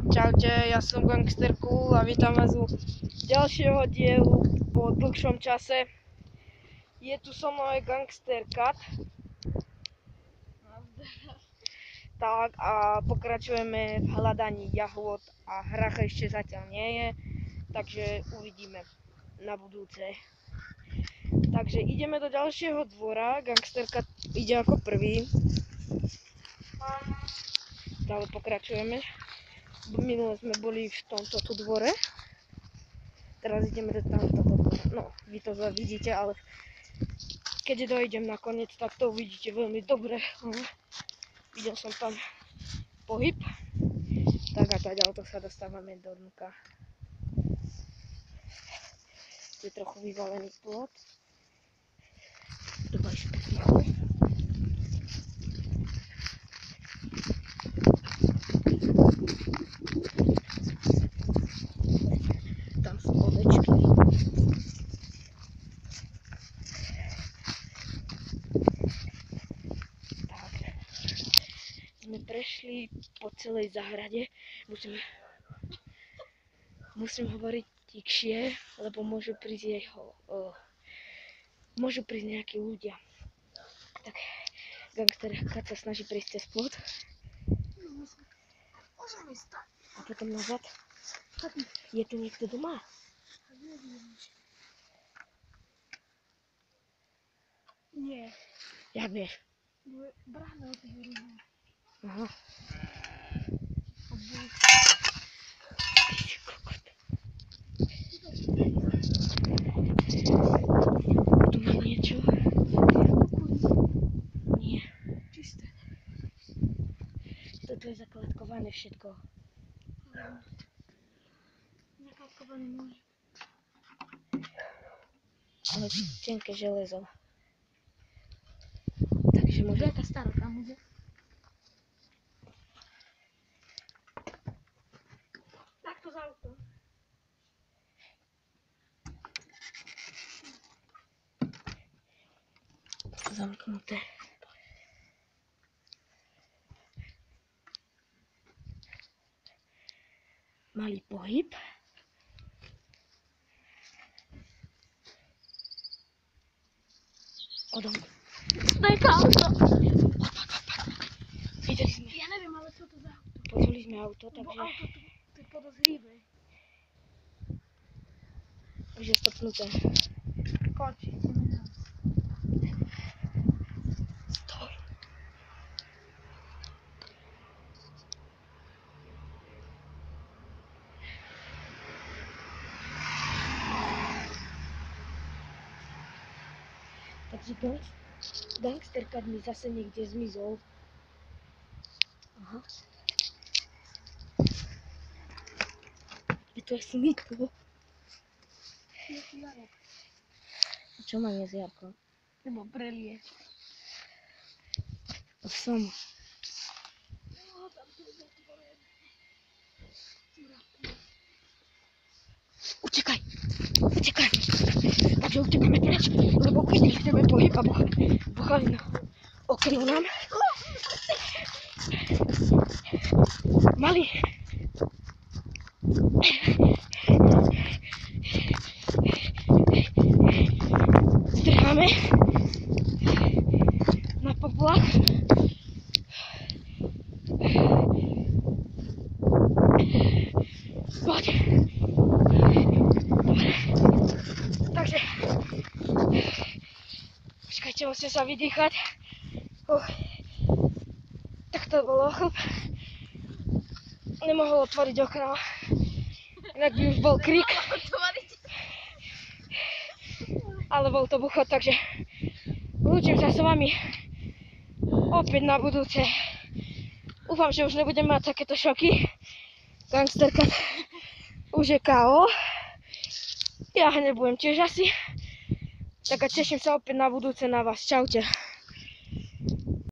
Čaute, ja som Gangster Cool a vítam vás u ďalšieho dielu po dlhšom čase. Je tu so mnou aj Gangster Cat. Tak a pokračujeme v hľadaní jahôd a hrach ešte zatiaľ nie je, takže uvidíme na budúce. Takže ideme do ďalšieho dvora, Gangster Cat ide ako prvý. Stále pokračujeme. Minule sme boli v tomto tu dvore. Teraz ideme do tamtoho dvora. No, vy to vidíte, ale keď dojdem nakoniec, tak to uvidíte veľmi dobre. Videl som tam pohyb. Tak a teda to sa dostávame do dnka. Tu je trochu vyvalený plot. Dúfam, že tam sú ovečky. Tak. Sme prešli po celej záhrade. Musím hovoriť tichšie, lebo môžu prísť nejakí ľudia. Tak Gangster Cat sa snaží prísť cez plot. Môžeme stať. A potom nazad. Je tu niekto doma? Nie. Jak vieš? Brána otvorená. Aha. Tu má niečo? Nie. Čisté. Toto je zakladkované všetko. Zakladkované môže. Ale tenké železo. Takže môže... Jaká stará tam bude? Takto za auto. Zamknuté. Malý pohyb. Odom. Jaká auto? Videli sme. Ja neviem, ale čo to za auto? Počuli sme auto, Lebo takže auto tu je podozrivé. už je stopnuté. Končí, ideme na. Stoj. Takže Gangster Cat mi zase niekde zmizol. Aha. Je to je smytlo. Je tu Jarek. Čo mám jesť, Jarko? Nebo prelie. Som. No, tam to je zatvorené. Utekaj! Utekaj! Takže utekáme preč, lebo keď chceme pohyb a buchali na okno nám. Mali! Zdrháme na poplach. Poď! Dobre. Takže počkajte, musím sa vydýchať. Tak to bolo chlp. Nemohol otvoriť okno. Inak by už bol krik. Ale bol to buchot, takže lúčim sa s vami opäť na budúce. Dúfam, že už nebudem mať takéto šoky. Gangster Cat už je KO. Ja nebudem tiež asi. Tak a teším sa opäť na budúce na vás. Čaute.